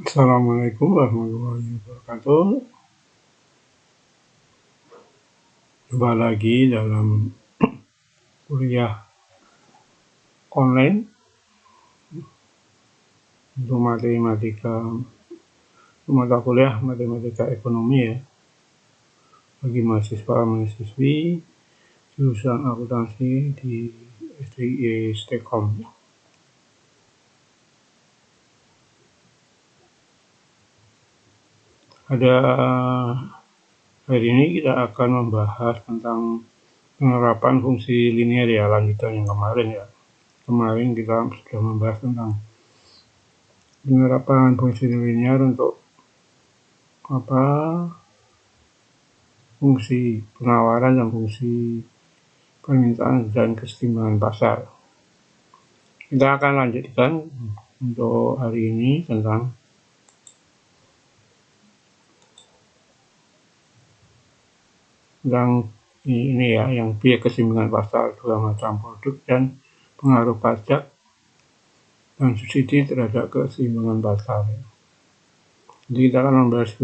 Assalamualaikum warahmatullahi wabarakatuh. Jumpa lagi dalam kuliah online untuk mata kuliah matematika ekonomi ya, bagi mahasiswa-mahasiswi jurusan akuntansi di STI Stekom. Hari ini kita akan membahas tentang penerapan fungsi linear ya, lanjutan yang kemarin ya. Kemarin kita sudah membahas tentang penerapan fungsi linear untuk fungsi penawaran dan fungsi permintaan dan kesetimbangan pasar. Kita akan lanjutkan untuk hari ini tentang ini ya, yang biaya keseimbangan pasar, dua macam produk dan pengaruh pajak dan subsidi terhadap keseimbangan pasar. Jadi kita akan membahas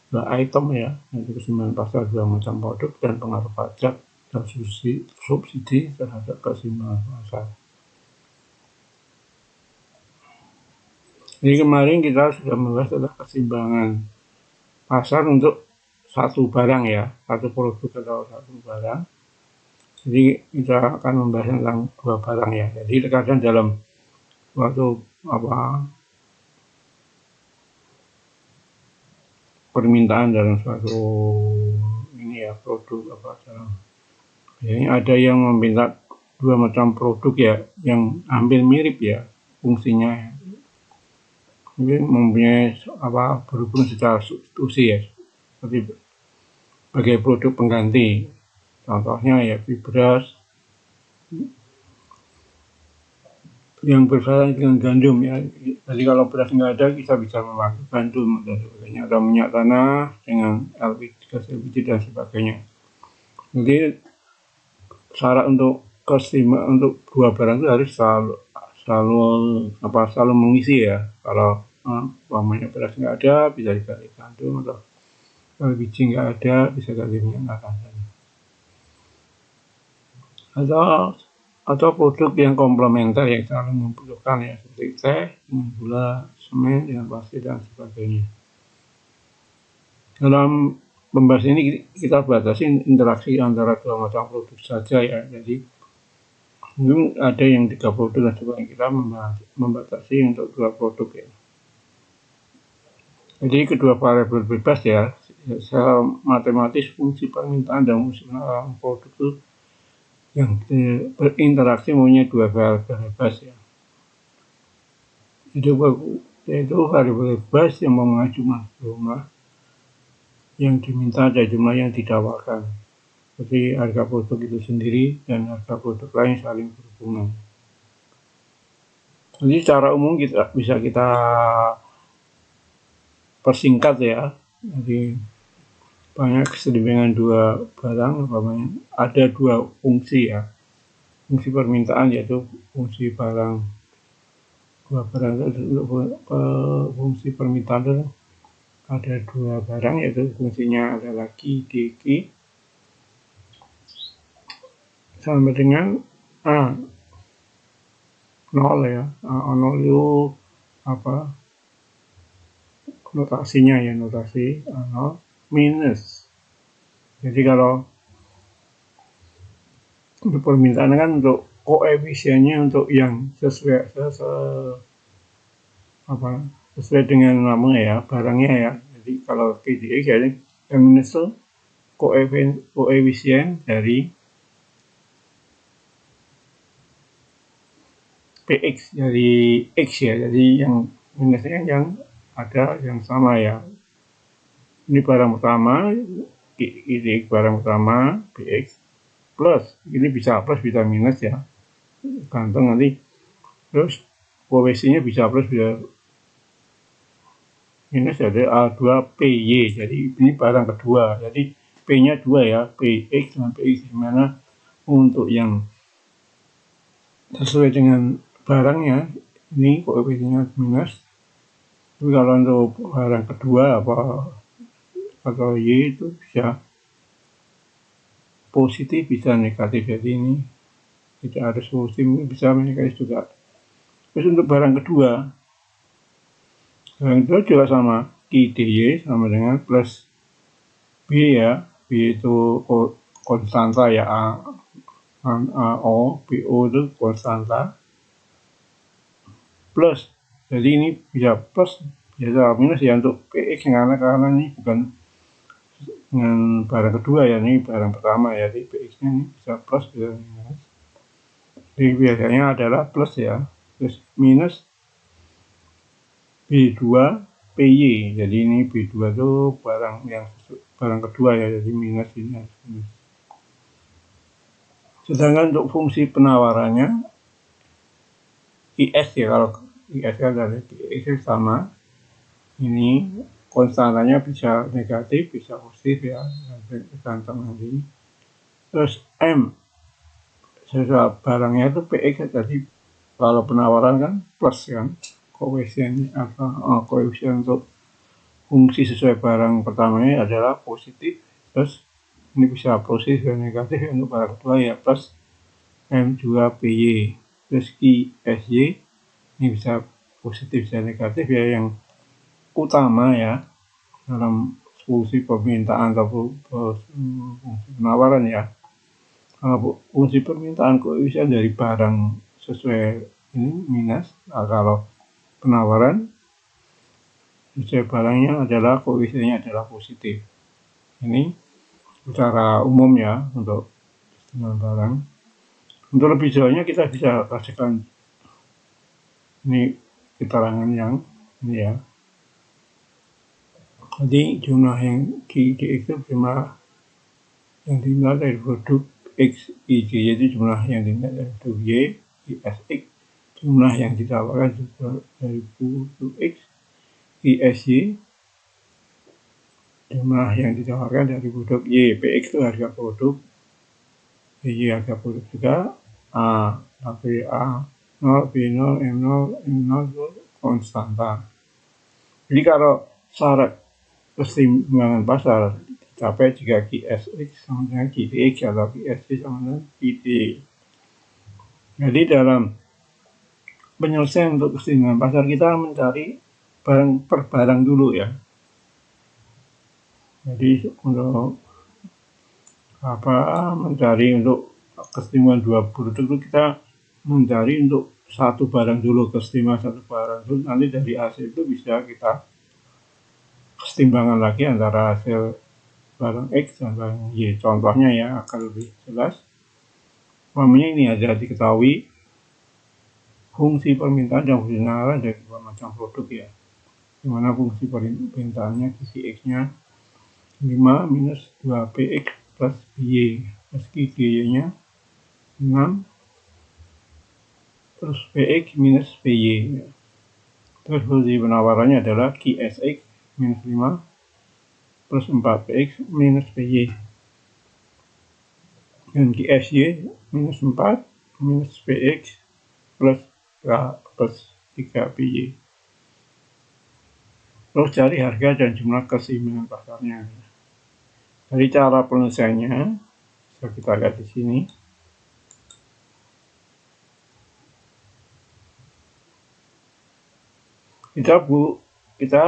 dua item ya, yaitu keseimbangan pasar dua macam produk dan pengaruh pajak dan subsidi terhadap keseimbangan pasar. Jadi kemarin kita sudah membahas tentang keseimbangan pasar untuk satu barang ya, satu produk atau satu barang. Jadi kita akan membahas tentang dua barang ya. Jadi terkadang dalam suatu permintaan dalam suatu produk biasanya ada yang meminta dua macam produk ya, yang hampir mirip ya fungsinya ya. Mungkin mempunyai berhubung secara substitusi ya, seperti sebagai produk pengganti. Contohnya ya beras yang bersama dengan gandum ya. Jadi kalau beras nggak ada, kita bisa memakai gandum dan sebagainya, atau minyak tanah dengan LPG dan sebagainya. Jadi syarat untuk keseimbangan untuk dua barang itu harus selalu mengisi ya. Kalau umpamanya beras nggak ada, bisa diganti gandum, atau kalau biji nggak ada, bisa ganti minyak tanah. Atau produk yang komplementer yang selalu membutuhkan ya, seperti teh, gula, semen, dengan pasir dan sebagainya. Dalam pembahas ini kita batasi interaksi antara dua macam produk saja ya. Jadi mungkin ada yang 3 produk dan sebagainya, kita membatasi untuk 2 produk ya. Jadi kedua variabel bebas ya, secara matematis fungsi permintaan dan fungsi penawaran produk itu yang berinteraksi mempunyai 2 variabel bebas ya. Yaitu variabel bebas yang mengacu jumlah yang diminta dan jumlah yang ditawarkan. Jadi harga produk itu sendiri dan harga produk lain saling berhubungan. Jadi secara umum bisa kita persingkat ya. Jadi banyak keseimbangan dua barang, ada 2 fungsi ya. Fungsi permintaan yaitu fungsi barang, dua barang itu fungsi permintaan itu ada 2 barang, yaitu fungsinya adalah Q, DQ sama dengan A0 ya. A0 itu notasinya ya, notasi A0 minus. Jadi kalau untuk permintaan kan untuk koefisiennya untuk yang sesuai dengan namanya ya, barangnya ya. Jadi kalau KDX ya, yang minus itu koefisien dari PX dari X ya. Jadi yang minusnya yang ada yang sama ya. Ini barang pertama, ini barang pertama PX plus, ini bisa plus bisa minus ya, gantung nanti. Terus koefisiennya bisa plus bisa minus, jadi A2PY. Jadi ini barang kedua, jadi P-nya 2 ya, PX dan PX, dimana untuk yang sesuai dengan barangnya ini koefisiennya minus. Tapi kalau untuk barang kedua atau Y itu bisa positif bisa negatif, jadi ini tidak harus positif, bisa negatif juga. Terus untuk barang kedua juga sama, Q dy sama dengan plus B ya, B itu konstanta ya, O, BO itu konstanta, plus, jadi ini bisa plus, bisa minus ya untuk PX, karena ini bukan dengan barang kedua ya, ini barang pertama ya, jadi PX nya ini bisa plus, bisa minus. Jadi biasanya adalah plus ya, terus minus B2 PY, jadi ini B2 itu barang kedua ya, jadi minus ini. Sedangkan untuk fungsi penawarannya IS ya, kalau IS kan dari IS sama, ini konstantanya bisa negatif, bisa positif ya, nanti. Terus M, sesuai barangnya itu PX, jadi kalau penawaran kan plus kan, koefisien untuk fungsi sesuai barang pertamanya adalah positif, terus ini bisa positif dan negatif. Untuk barang kedua ya plus M2 PY, terus QSY ini bisa positif dan negatif ya, yang utama ya dalam fungsi permintaan atau fungsi penawaran ya. Kalau fungsi permintaan koefisien dari barang sesuai ini minus, nah, kalau penawaran sesuai barangnya adalah koefisiennya adalah positif. Ini secara umum ya untuk barang. Untuk lebih jauhnya kita bisa kasihkan ini keterangan yang ini ya. Jadi jumlah yang QDX itu jumlah yang dimiliki dari produk X, Y, yaitu jumlah yang dimiliki dari produk Y, ISX, jumlah yang ditawarkan juga dari produk X, ISY, jumlah yang ditawarkan dari produk Y, PX itu harga produk, Y harga produk juga, A, tapi A 0, B0, M0, M0 itu konstanta. Jadi kalau syarat keseimbangan pasar dicapai jika QSX sama dengan QTX atau QSY sama dengan QT. Jadi dalam penyelesaian untuk keseimbangan pasar kita mencari barang per barang dulu ya. Jadi untuk mencari untuk keseimbangan dua produk itu kita mencari untuk satu barang dulu, keseimbangan satu barang dulu, nanti dari hasil itu bisa kita keseimbangan lagi antara hasil barang X dan barang Y. Contohnya ya akan lebih jelas. Umpamanya ini aja diketahui fungsi permintaan dan fungsi penawaran dari dua macam produk ya. Dimana fungsi permintaannya QX-nya 5 minus 2PX plus BY, plus QY-nya 6 terus PX minus PY. Terus fungsi penawarannya adalah QSX minus 5 plus 4PX minus PY. Dan QSY minus 4 minus PX plus 3PY. Terus cari harga dan jumlah keseimbangan pasarnya. Jadi cara penyelesaiannya bisa kita lihat di sini. Kita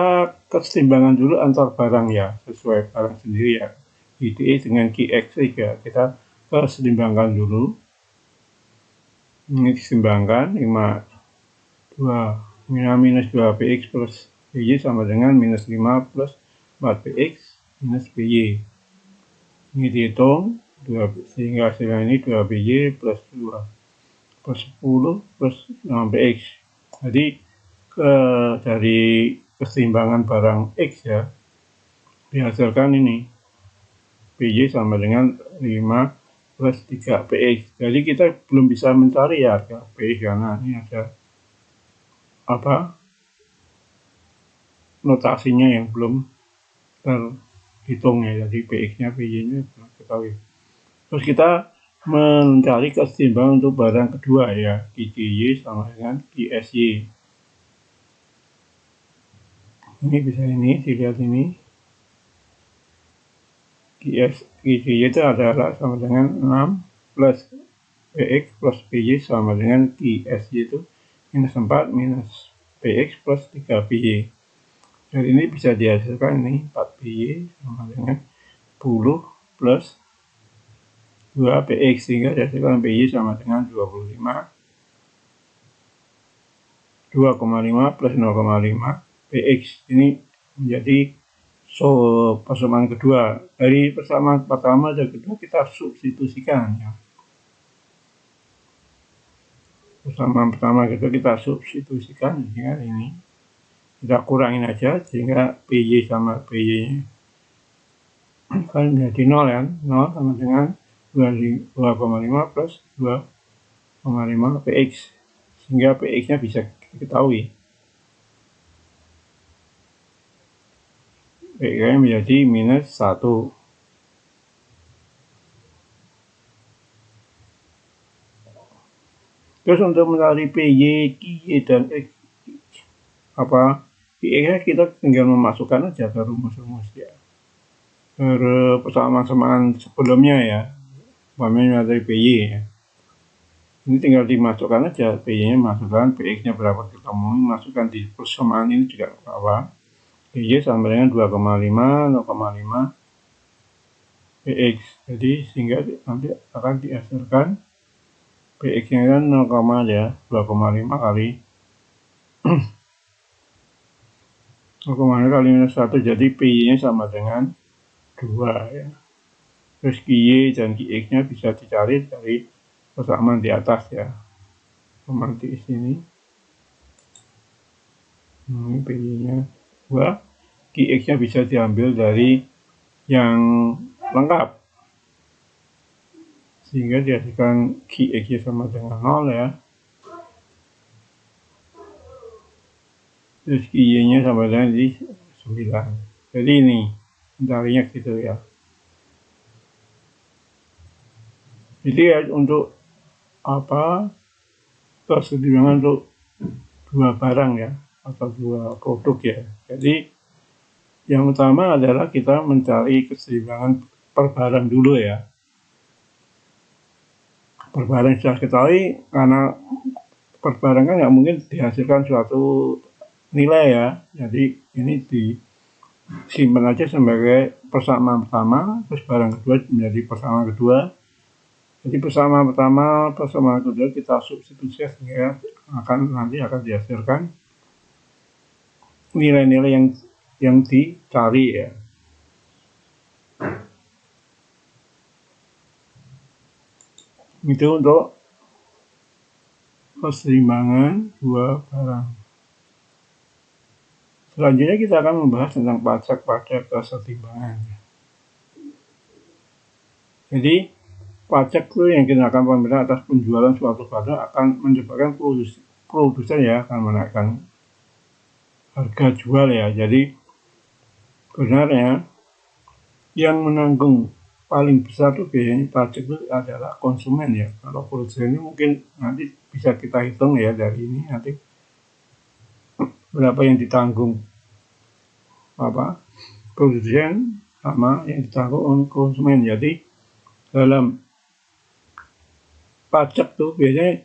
keseimbangan dulu antar barang ya, sesuai barang sendiri ya. QDE dengan QX3 kita keseimbangkan dulu. Ini diseimbangkan 5 minus 2PX plus PY sama dengan minus 5 plus 4PX minus PY. Ini dihitung sehingga hasilnya ini 2PY plus 2 plus 10 plus 6PX. Jadi dari keseimbangan barang X ya dihasilkan ini PY sama dengan 5 plus 3PX. Jadi kita belum bisa mencari ya harga PX karena ini ada notasinya yang belum terhitung ya, jadi PX-nya, PY-nya belum ketahui. Terus kita mencari keseimbangan untuk barang kedua ya, QCY sama dengan QSY. Ini bisa ini dilihat ini. QCY itu adalah sama dengan 6 plus PX plus PY sama dengan QSY itu minus 4 minus PX plus 3 PY. Dan ini bisa dihasilkan ini 4 PY sama dengan 10 plus 2 PX, sehingga dihasilkan PY sama dengan 2,5 plus 0,5 PX. Ini menjadi persamaan kedua. Dari persamaan pertama dan kedua kita substitusikan ya. Persamaan pertama kedua kita substitusikan, sehingga ini kita kurangin aja sehingga PY sama PY kan menjadi 0 kan. 0 sama dengan 2,5 plus 2,5 PX, sehingga PX nya bisa diketahui. PX nya menjadi minus 1. Terus untuk mencari PY, QY dan X PX nya kita tinggal memasukkan aja ke rumus-rumus ya, ke persamaan sebelumnya ya, umpamanya dari PY ya. Ini tinggal dimasukkan aja, PY nya masukkan, PX nya berapa kita mau masukkan di persamaan ini juga apa. PY sama dengan 2,5 0,5 PX. Jadi sehingga nanti akan dihasilkan PX nya kan 0, ya 2,5 kali 0,5 kali minus 1, jadi PY nya sama dengan 2 ya. Terus QY dan QX nya bisa dicari dari persamaan di atas ya, di sini. Ini PY nya 2, QX nya bisa diambil dari yang lengkap, sehingga dihasilkan QX nya sama dengan 0 ya. Terus QY nya sama dengan di 9. Jadi ini mencarinya gitu ya. Jadi ya, untuk keseimbangan untuk dua barang ya, atau dua produk ya. Jadi yang utama adalah kita mencari keseimbangan per barang dulu ya. Per barang sudah ketahui, karena per barang kan nggak mungkin dihasilkan suatu nilai ya. Jadi ini disimpan aja sebagai persamaan pertama, terus barang kedua menjadi persamaan kedua. Jadi persamaan pertama, persamaan kedua kita substitusi sehingga nanti akan dihasilkan nilai-nilai yang dicari ya. Itu untuk keseimbangan dua barang. Selanjutnya kita akan membahas tentang pajak pada keseimbangan. Jadi pajak itu yang dikenakan pemerintah atas penjualan suatu barang akan menyebabkan produsen ya akan menaikkan harga jual ya. Jadi sebenarnya yang menanggung paling besar tuh biayanya pajak itu adalah konsumen ya. Kalau produsen ini mungkin nanti bisa kita hitung ya, dari ini nanti berapa yang ditanggung produsen sama yang ditanggung konsumen. Jadi dalam pajak tuh biasanya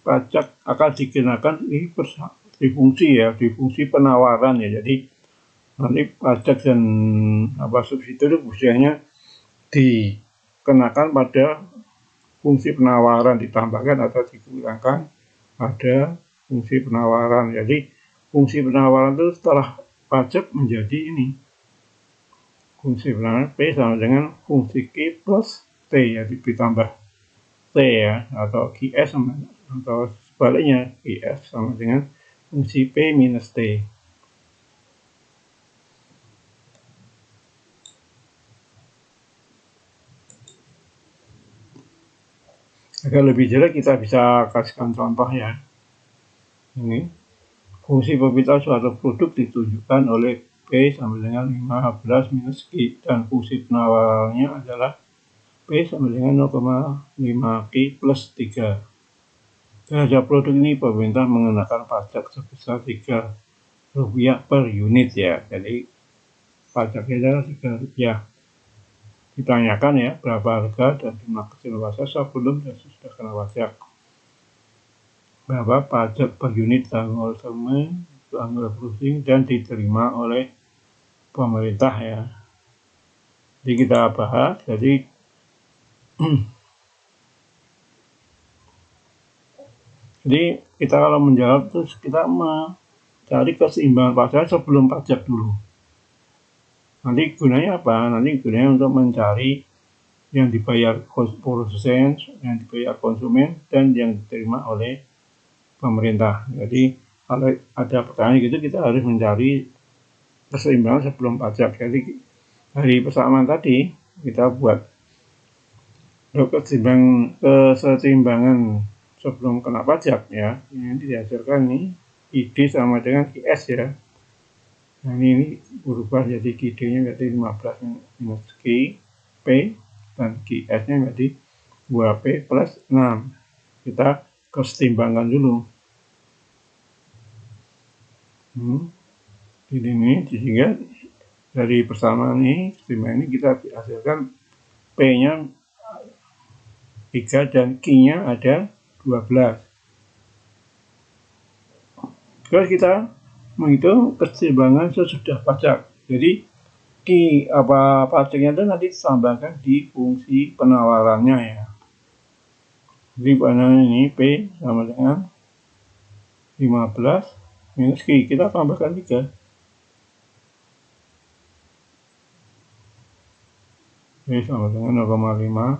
pajak akan dikenakan di fungsi penawaran ya. Jadi nanti pajak dan subsidi itu biasanya dikenakan pada fungsi penawaran, ditambahkan atau dikurangkan pada fungsi penawaran. Jadi fungsi penawaran itu setelah pajak menjadi ini, fungsi penawaran P sama dengan fungsi Q plus T ya, ditambah T ya, atau QS sama, atau sebaliknya QS sama dengan fungsi P minus T. Agar lebih jelas kita bisa kasihkan contoh ya. Ini fungsi pemerintah suatu produk ditunjukkan oleh P sama dengan 15 minus Q, dan fungsi penawarannya adalah P sama dengan 0,5 Q plus 3. Terhadap produk ini pemerintah mengenakan pajak sebesar Rp3 per unit ya. Jadi pajaknya adalah Rp3. Ditanyakan ya berapa harga dan jumlah kecil pasar sebelum dan sesudah kena pajak. Berapa pajak per unit tanggung konsumen, tanggung produksi dan diterima oleh pemerintah ya. Jadi kita bahas. Jadi kita kalau menjawab terus kita mencari keseimbangan pasar sebelum pajak dulu. Nanti gunanya apa? Nanti gunanya untuk mencari yang dibayar produsen, yang dibayar konsumen, dan yang diterima oleh pemerintah. Jadi kalau ada pertanyaan gitu kita harus mencari keseimbangan sebelum pajak. Jadi dari persamaan tadi kita buat keseimbangan sebelum kena pajak ya. Ini dihasilkan nih ID sama dengan QS ya. Nah ini berubah jadi QD-nya berarti 15 minus Q P dan QS-nya berarti 2P plus 6. Kita keseimbangan dulu. Ini sehingga dari persamaan ini, keseimbangan ini kita hasilkan P-nya 3 dan Q-nya ada 12. Terus kita menghitung keseimbangan sesudah pajak. Jadi pajaknya itu nanti ditambahkan di fungsi penawarannya ya. Jadi pada ini P sama dengan 15 minus Q. Kita tambahkan 3. P sama dengan 0,5.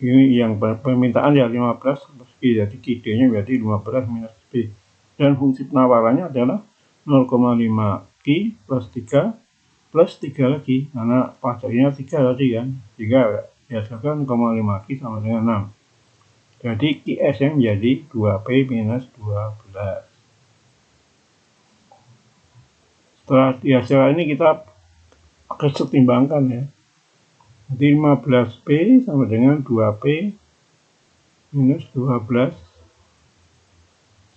Ini yang permintaan ya 15 plus Q. Jadi QD-nya berarti 15 minus P. Dan fungsi penawarannya adalah 0,5 Q plus 3 plus 3 lagi. Karena pajaknya 3 tadi kan. 3 dihasilkan 0,5 Q sama dengan 6. Jadi QS-nya menjadi 2P minus 12. Setelah dihasilkan ini kita kesetimbangkan ya. Jadi 15P sama dengan 2P minus 12.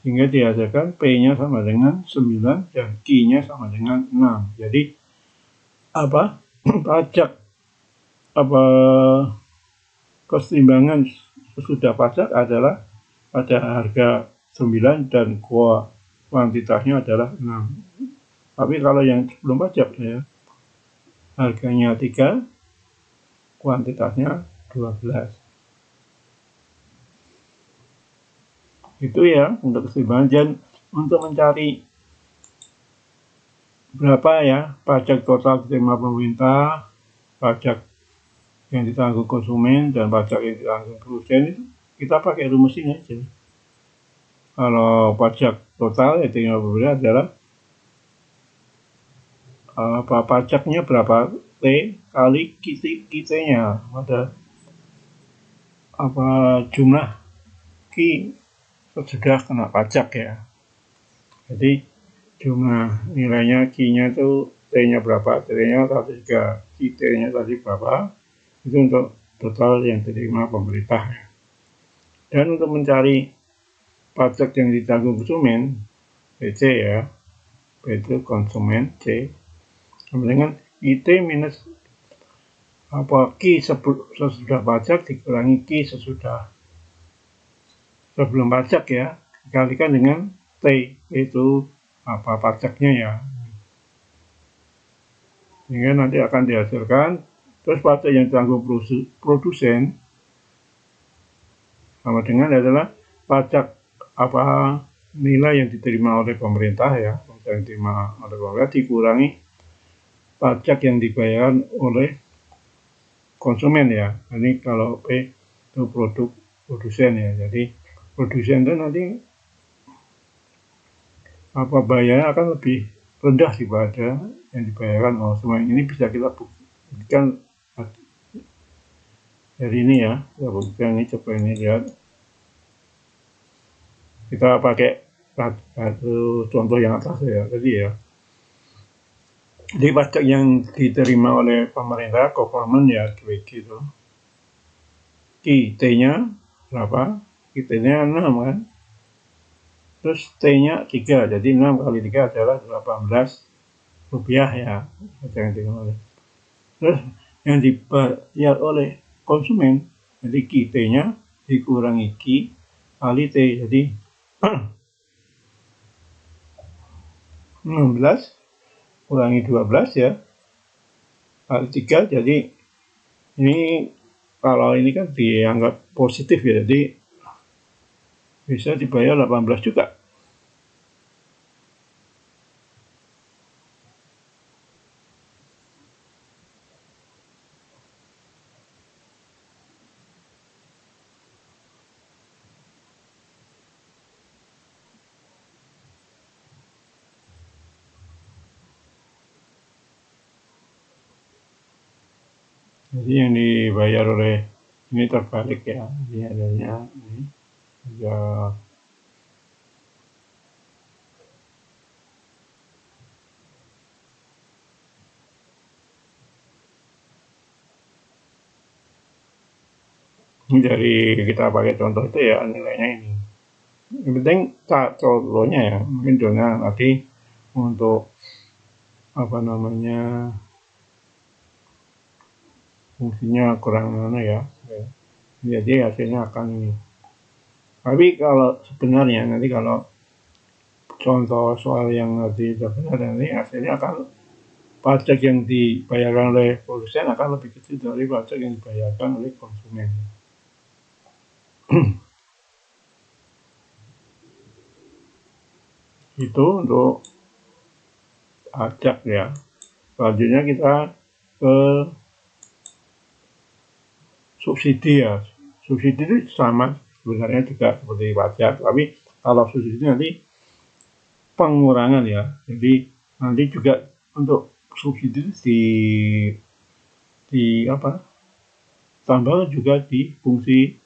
Sehingga dihasilkan P-nya sama dengan 9 dan Q-nya sama dengan 6. Jadi pajak keseimbangan sesudah pajak adalah pada harga 9 dan kuantitasnya adalah 6. Tapi kalau yang sebelum pajak ya harganya 3, kuantitasnya 12. Itu ya untuk keseimbangan. Dan untuk mencari berapa ya pajak total diterima pemerintah, pajak yang ditanggung konsumen, dan pajak yang ditanggung produsen, itu kita pakai rumus ini aja. Kalau pajak total yang diterima pemerintah adalah pajaknya berapa T kali QT-nya pada jumlah Q sudah kena pajak ya. Jadi jumlah nilainya Q-nya itu T-nya berapa, T-nya tadi 3, QT-nya tadi berapa, itu untuk total yang diterima pemerintah. Dan untuk mencari pajak yang ditanggung konsumen, PC ya, P itu konsumen, C sama dengan IT minus Q sesudah pajak dikurangi Q sebelum pajak ya, dikalikan dengan T, itu pajaknya ya. Sehingga nanti akan dihasilkan. Terus pajak yang ditanggung produsen sama dengan adalah pajak nilai yang diterima oleh pemerintah ya, yang diterima oleh pemerintah dikurangi pajak yang dibayar oleh konsumen ya. Ini kalau P itu produsen ya. Jadi produsen itu nanti bayarnya akan lebih rendah daripada yang dibayarkan konsumen. Ini bisa kita buktikan dari ini ya. Kita buktikan ini, coba ini lihat. Kita pakai satu contoh yang atas ya tadi ya. Jadi pajak yang diterima oleh pemerintah, government ya gitu. T-nya berapa? T-nya 6 kan. Terus T-nya 3, jadi 6 kali 3 adalah 18 rupiah ya. Yang diterima oleh. Terus yang dibayar oleh konsumen, jadi T-nya dikurangi Q kali T, jadi 16 kurangi 12 ya kali 3, jadi ini kalau ini kan dianggap positif ya, jadi bisa dibayar 18 juga. Jadi yang dibayar oleh ini terbalik ya, ini adanya ini ya. Ini dari kita pakai contoh itu ya nilainya ini. Yang penting contohnya ya, mungkin contohnya nanti untuk apa namanya fungsinya kurang mana ya. Jadi hasilnya akan ini. Tapi kalau sebenarnya nanti kalau contoh soal yang nanti sebenarnya nanti hasilnya akan pajak yang dibayarkan oleh produsen akan lebih kecil dari pajak yang dibayarkan oleh konsumen. Itu untuk pajak ya. Selanjutnya kita ke subsidi ya. Subsidi itu sama sebenarnya juga seperti pajak, tapi kalau subsidi nanti pengurangan ya. Jadi nanti juga untuk subsidi di apa? Tambah juga di fungsi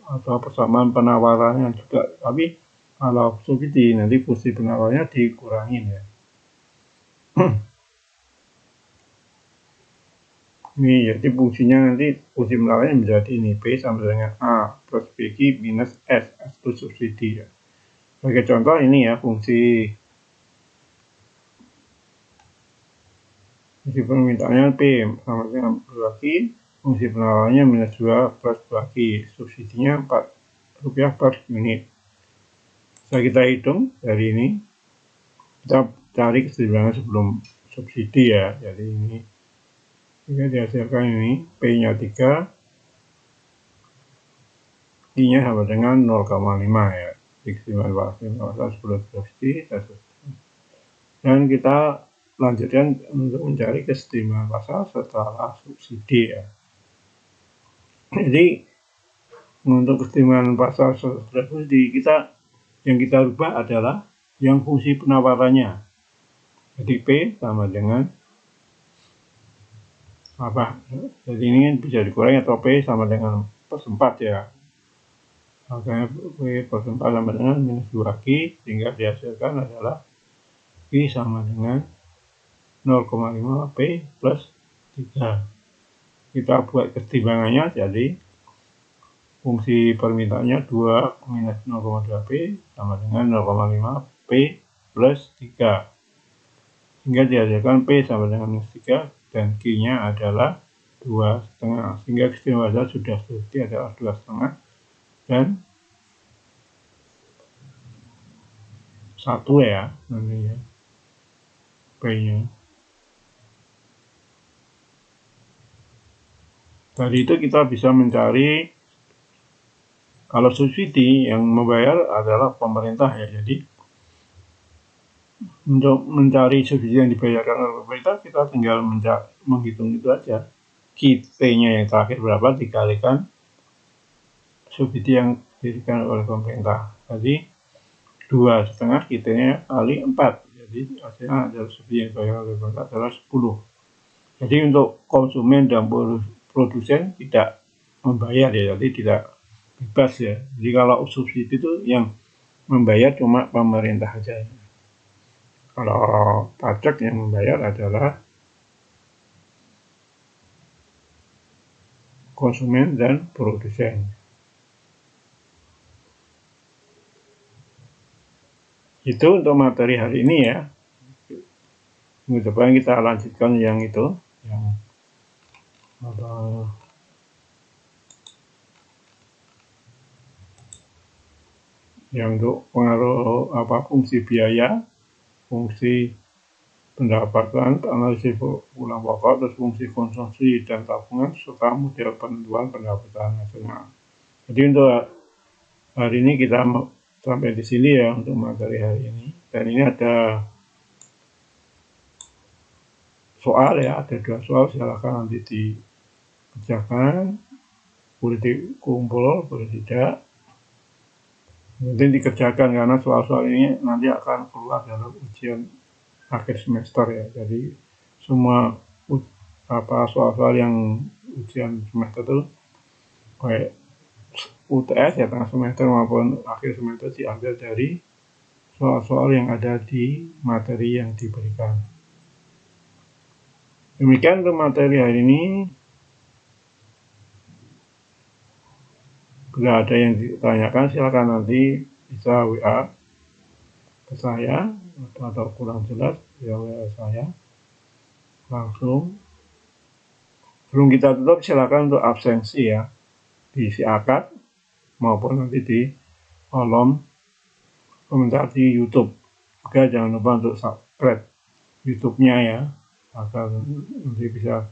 atau persamaan penawarannya juga. Tapi kalau subsidi nanti fungsi penawarannya dikurangin ya. Ini jadi fungsinya nanti fungsi penawarannya menjadi ini P sama dengan A plus BQ minus S itu subsidi ya. Sebagai contoh ini ya fungsi permintaannya P sama dengan 2Q, fungsi penawarannya minus 2 plus 2Q, subsidinya 4 rupiah per unit. Bisa kita hitung dari ini, kita cari keseimbangan sebelum subsidi ya. Jadi ini jika dihasilkan ini P-nya 3, I-nya sama dengan 0,5 ya. Keseimbangan pasar sebelum subsidi. Dan kita lanjutkan untuk mencari keseimbangan pasar setelah subsidi ya. Jadi untuk keseimbangan pasar setelah subsidi yang kita rubah adalah yang fungsi penawarannya. Jadi P sama dengan apa? Jadi ini bisa dikurangi atau P sama dengan +4 ya. Makanya P +4 sama dengan minus 2Q, sehingga dihasilkan adalah Q sama dengan 0,5 P plus 3. Kita buat keseimbangannya, jadi fungsi permintaannya 2 minus 0,2 P sama dengan 0,5 P plus 3. Sehingga dihasilkan P sama dengan minus 3 dan Q-nya adalah 2,5. Sehingga keseimbangan sudah selesai adalah 2,5 dan 1 ya nanti ya P-nya. Dari itu kita bisa mencari, kalau subsidi yang membayar adalah pemerintah ya, jadi untuk mencari subsidi yang dibayarkan oleh pemerintah kita tinggal menghitung itu aja, T-nya yang terakhir berapa dikalikan subsidi yang diberikan oleh pemerintah. Jadi 2,5 T-nya kali 4, jadi hasilnya adalah subsidi yang dibayar oleh pemerintah adalah 10. Jadi untuk konsumen dan produsen tidak membayar ya, jadi tidak bebas ya. Jadi kalau subsidi itu yang membayar cuma pemerintah saja. Kalau pajak yang membayar adalah konsumen dan produsen. Itu untuk materi hari ini ya. Minggu depan kita lanjutkan yang itu, yang untuk pengaruh fungsi biaya, fungsi pendapatan, analisis ulang pokok, terus fungsi konsumsi dan tabungan, serta model penentuan pendapatan nasional. Jadi untuk hari ini kita sampai di sini ya untuk materi hari ini. Dan ini ada soal ya, ada 2 soal, silakan nanti dikerjakan, boleh dikumpul, boleh tidak. Nanti dikerjakan karena soal-soal ini nanti akan keluar dalam ujian akhir semester ya. Jadi semua soal-soal yang ujian semester itu kayak UTS ya tengah semester maupun akhir semester diambil dari soal-soal yang ada di materi yang diberikan. Demikian untuk materi hari ini. Bila ada yang ditanyakan silakan nanti bisa WA ke saya, atau kurang jelas ya WA saya langsung. Sebelum kita tutup silakan untuk absensi ya, diisi akad maupun nanti di kolom komentar di YouTube. Juga jangan lupa untuk subscribe YouTube-nya ya, agar nanti bisa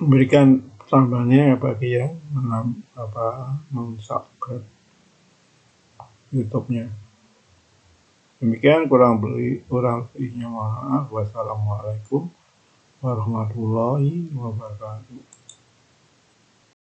memberikan tambahannya ya bagi yang subscribe YouTube-nya. Demikian kurang lebihnya maaf. Wassalamualaikum warahmatullahi wabarakatuh.